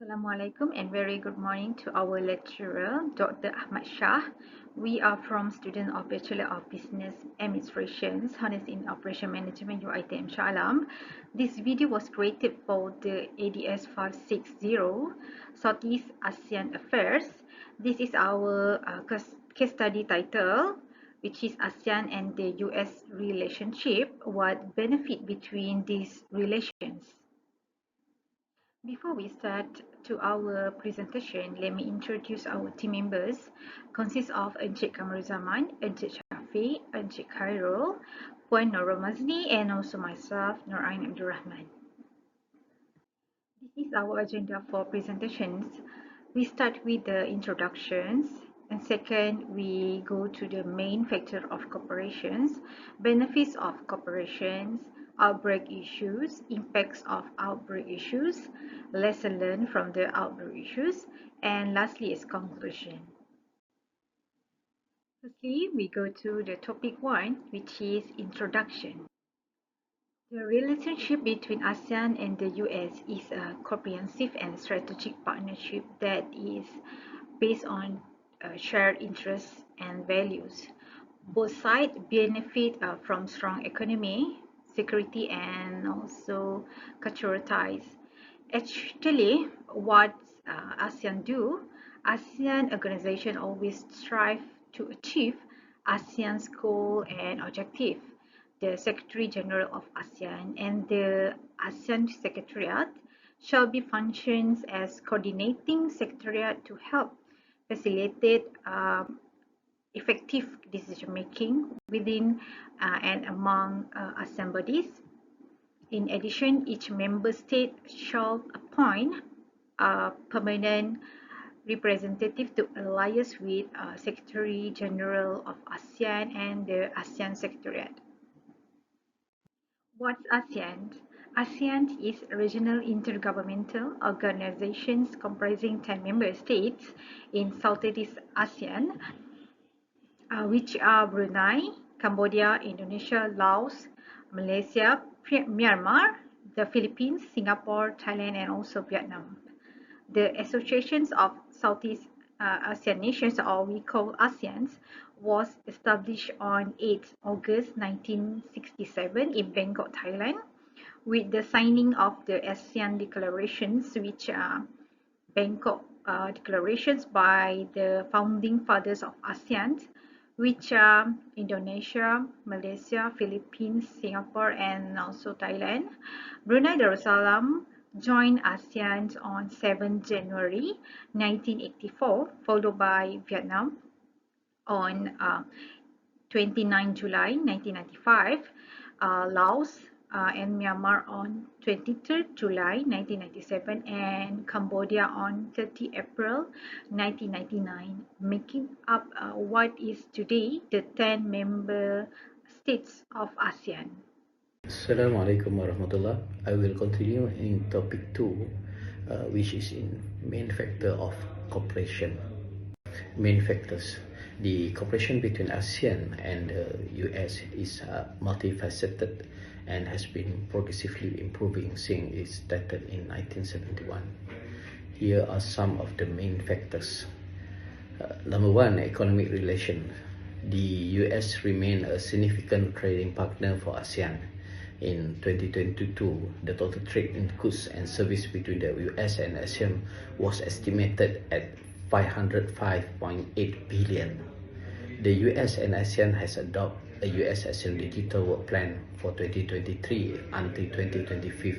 Assalamualaikum and very good morning to our lecturer, Dr. Ahmad Shah. We are from student of Bachelor of Business Administration, Honors in Operation Management, UiTM Shah. This video was created for the ADS560 Southeast Asian Affairs. This is our case study title, which is ASEAN and the US relationship. What benefit between these relations? Before we start to our presentation, let me introduce our team members. Consists of Encik Kamaruzaman, Encik Shafiq, Encik Khairul, Puan Nur Mazni, and also myself, Nur Ain Abdul Rahman. This is our agenda for presentations. We start with the introductions, and second, we go to the main factor of corporations, benefits of corporations, outbreak issues, impacts of outbreak issues, lesson learned from the outbreak issues, and lastly is conclusion. Firstly, we go to the topic 1, which is introduction. The relationship between ASEAN and the US is a comprehensive and strategic partnership that is based on shared interests and values. Both sides benefit from strong economy, security, and also cultural ties. Actually, what ASEAN do, ASEAN organization always strive to achieve ASEAN's goal and objective. The Secretary General of ASEAN and the ASEAN Secretariat shall be functions as coordinating secretariat to help facilitate effective decision making within and among ASEAN bodies. In addition, each member state shall appoint a permanent representative to liaise with Secretary General of ASEAN and the ASEAN Secretariat. What's ASEAN? ASEAN is a regional intergovernmental organizations comprising 10 member states in Southeast ASEAN, which are Brunei, Cambodia, Indonesia, Laos, Malaysia, Myanmar, the Philippines, Singapore, Thailand, and also Vietnam. The associations of Southeast Asian nations, or we call ASEANs, was established on 8 August 1967 in Bangkok, Thailand, with the signing of the ASEAN declarations, which are Bangkok declarations by the founding fathers of ASEAN, which are Indonesia, Malaysia, Philippines, Singapore, and also Thailand. Brunei Darussalam joined ASEAN on 7 January 1984, followed by Vietnam on 29 July 1995, Laos and Myanmar on 23 July 1997, and Cambodia on 30 April 1999, making up what is today the 10 member states of ASEAN. Assalamualaikum warahmatullah. I will continue in topic 2, which is in main factor of cooperation. Main factors. The cooperation between ASEAN and the US is multifaceted and has been progressively improving since it started in 1971. Here are some of the main factors. Number 1, economic relations. The US remains a significant trading partner for ASEAN. In 2022, the total trade in goods and services between the US and ASEAN was estimated at 505.8 billion. The US and ASEAN has adopted a US ASEAN Digital Work Plan for 2023 until 2025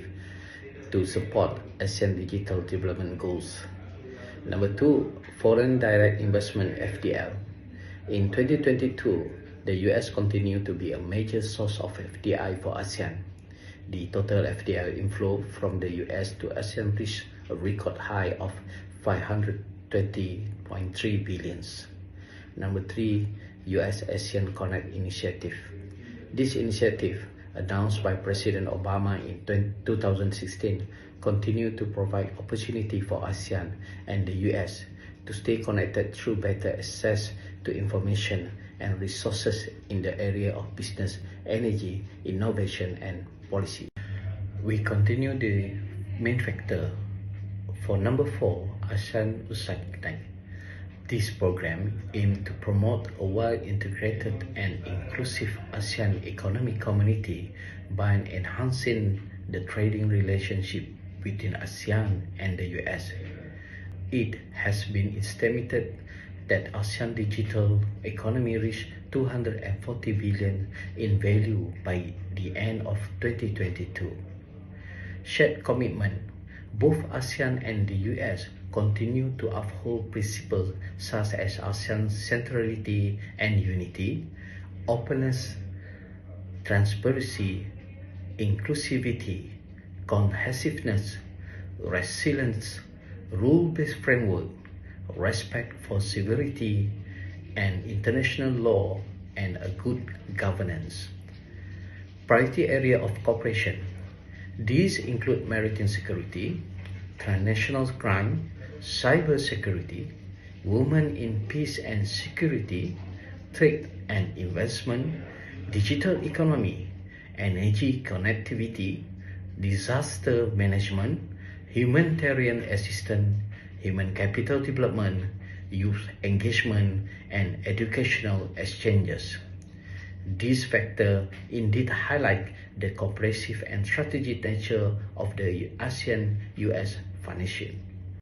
to support ASEAN digital development goals. Number 2, foreign direct investment FDI. In 2022, the US continued to be a major source of FDI for ASEAN. The total FDI inflow from the US to ASEAN reached a record high of 520.3 billion. Number 3, US ASEAN Connect Initiative. This initiative, announced by President Obama in 2016, continued to provide opportunity for ASEAN and the US to stay connected through better access to information and resources in the area of business, energy, innovation, and policy. We continue the main factor For number 4, ASEAN USAID. This program aims to promote a well-integrated and inclusive ASEAN economic community by enhancing the trading relationship between ASEAN and the US. It has been estimated that ASEAN digital economy reached 240 billion in value by the end of 2022. Shared commitment. Both ASEAN and the US continue to uphold principles such as ASEAN's centrality and unity, openness, transparency, inclusivity, cohesiveness, resilience, rule-based framework, respect for civility and international law, and a good governance. Priority area of cooperation. These include maritime security, transnational crime, cyber security, women in peace and security, trade and investment, digital economy, energy connectivity, disaster management, humanitarian assistance, human capital development, youth engagement, and educational exchanges. These factors indeed highlight the comprehensive and strategic nature of the ASEAN-US partnership.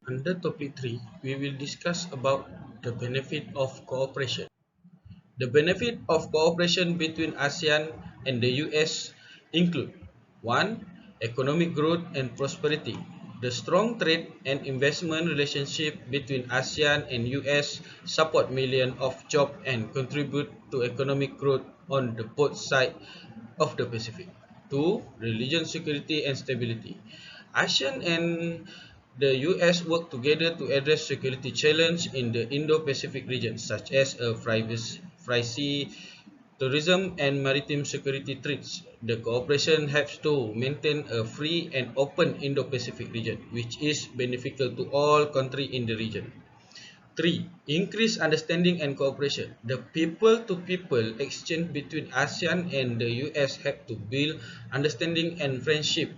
Under topic 3, we will discuss about the benefit of cooperation. The benefit of cooperation between ASEAN and the US include 1. Economic growth and prosperity. The strong trade and investment relationship between ASEAN and US support millions of jobs and contribute to economic growth on the both sides of the Pacific. 2. Regional security and stability. ASEAN and the US work together to address security challenges in the Indo-Pacific region, such as privacy, tourism, and maritime security threats. The cooperation helps to maintain a free and open Indo-Pacific region, which is beneficial to all countries in the region. 3. Increase understanding and cooperation. The people-to-people exchange between ASEAN and the US help to build understanding and friendship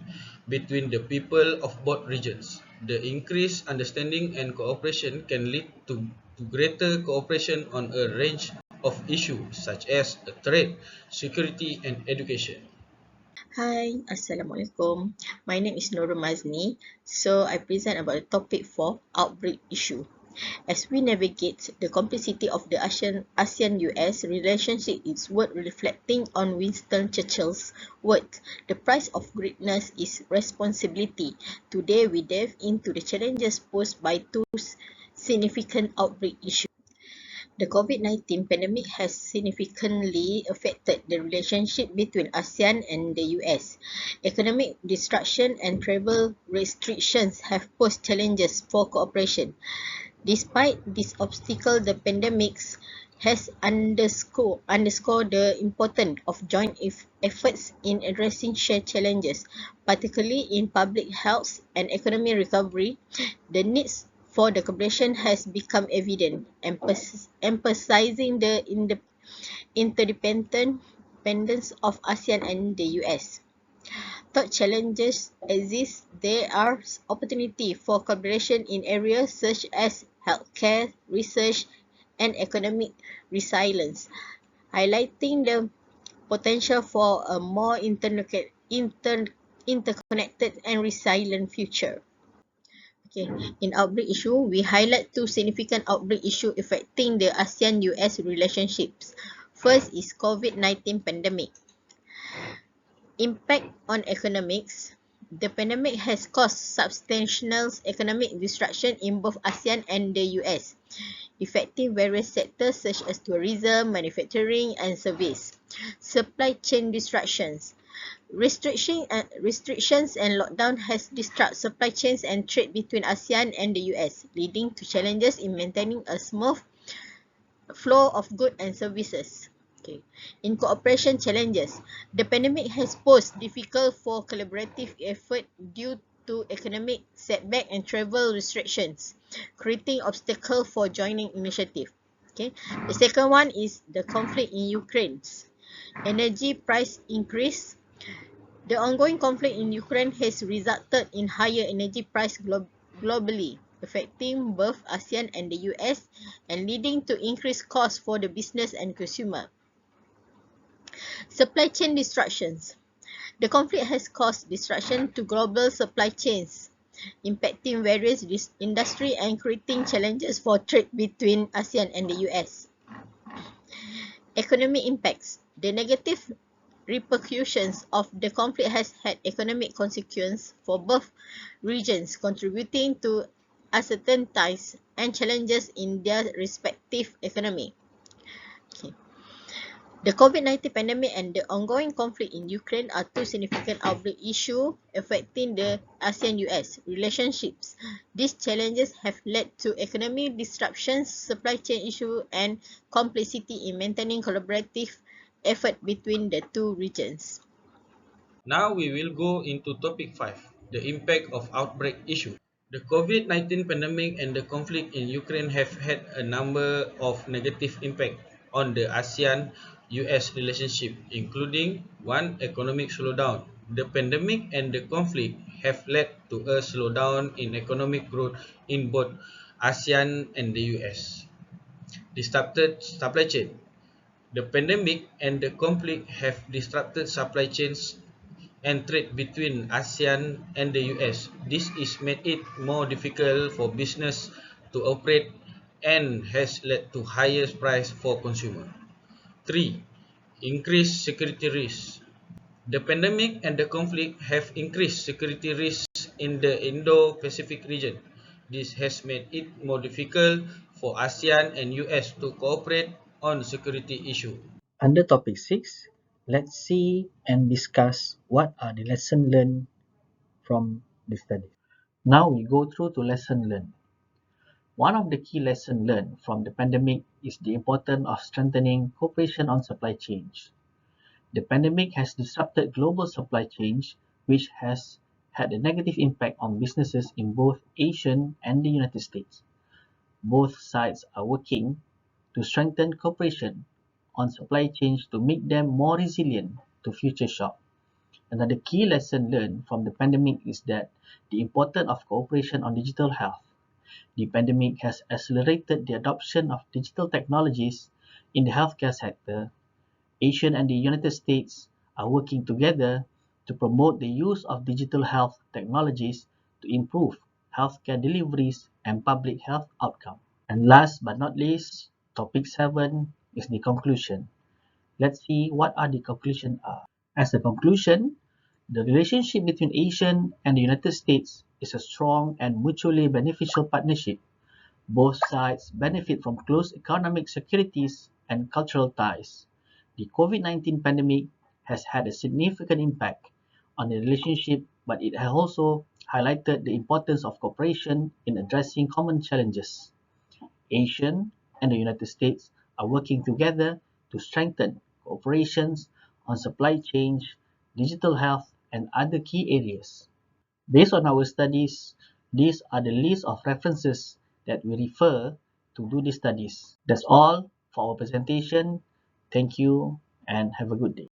between the people of both regions. The increased understanding and cooperation can lead to greater cooperation on a range of issues such as trade, security, and education. Hi, Assalamualaikum. My name is Nurul Mazni. So I present about the topic for outbreak issue. As we navigate the complexity of the ASEAN-US relationship, it's worth reflecting on Winston Churchill's words. The price of greatness is responsibility. Today we delve into the challenges posed by two significant outbreak issues. The COVID-19 pandemic has significantly affected the relationship between ASEAN and the US. Economic disruption and travel restrictions have posed challenges for cooperation. Despite this obstacle, the pandemic has underscored the importance of joint efforts in addressing shared challenges, particularly in public health and economic recovery. The needs for the cooperation has become evident, emphasizing the interdependence of ASEAN and the US. Though challenges exist, there are opportunities for collaboration in areas such as healthcare, research, and economic resilience, highlighting the potential for a more interconnected and resilient future. Okay. In outbreak issue, we highlight two significant outbreak issues affecting the ASEAN-US relationships. First is COVID-19 pandemic. Impact on economics. The pandemic has caused substantial economic disruption in both ASEAN and the US, affecting various sectors such as tourism, manufacturing, and service. Supply chain disruptions. Restrictions and lockdown has disrupted supply chains and trade between ASEAN and the US, leading to challenges in maintaining a smooth flow of goods and services. Okay. In cooperation challenges, the pandemic has posed difficult for collaborative effort due to economic setback and travel restrictions, creating obstacles for joining initiative. Okay. The second one is the conflict in Ukraine. Energy price increase. The ongoing conflict in Ukraine has resulted in higher energy price globally, affecting both ASEAN and the US and leading to increased costs for the business and consumer. Supply chain disruptions. The conflict has caused disruption to global supply chains, impacting various industries and creating challenges for trade between ASEAN and the US. Economic impacts. The negative repercussions of the conflict has had economic consequences for both regions, contributing to uncertainties and challenges in their respective economy. Okay. The COVID-19 pandemic and the ongoing conflict in Ukraine are two significant outbreak issues affecting the ASEAN-US relationships. These challenges have led to economic disruptions, supply chain issues, and complexity in maintaining collaborative effort between the two regions. Now we will go into topic 5, the impact of outbreak issue. The COVID-19 pandemic and the conflict in Ukraine have had a number of negative impacts on the ASEAN-US relationship, including one, economic slowdown. The pandemic and the conflict have led to a slowdown in economic growth in both ASEAN and the US. Disrupted supply chain. The pandemic and the conflict have disrupted supply chains and trade between ASEAN and the US. This is made it more difficult for business to operate and has led to higher price for consumer. 3. Increased security risks. The pandemic and the conflict have increased security risks in the Indo-Pacific region. This has made it more difficult for ASEAN and US to cooperate on security issues. Under topic 6, let's see and discuss what are the lessons learned from the study. Now we go through to lesson learned. One of the key lessons learned from the pandemic is the importance of strengthening cooperation on supply chains. The pandemic has disrupted global supply chains, which has had a negative impact on businesses in both Asia and the United States. Both sides are working to strengthen cooperation on supply chains to make them more resilient to future shocks. Another key lesson learned from the pandemic is that the importance of cooperation on digital health. The pandemic has accelerated the adoption of digital technologies in the healthcare sector. Asia and the United States are working together to promote the use of digital health technologies to improve healthcare deliveries and public health outcomes. And last but not least, topic 7 is the conclusion. Let's see what are the conclusions are. As a conclusion, the relationship between Asia and the United States is a strong and mutually beneficial partnership. Both sides benefit from close economic securities and cultural ties. The COVID-19 pandemic has had a significant impact on the relationship, but it has also highlighted the importance of cooperation in addressing common challenges. Asia and the United States are working together to strengthen cooperations on supply chains, digital health, and other key areas. Based on our studies, these are the list of references that we refer to do these studies. That's all for our presentation. Thank you and have a good day.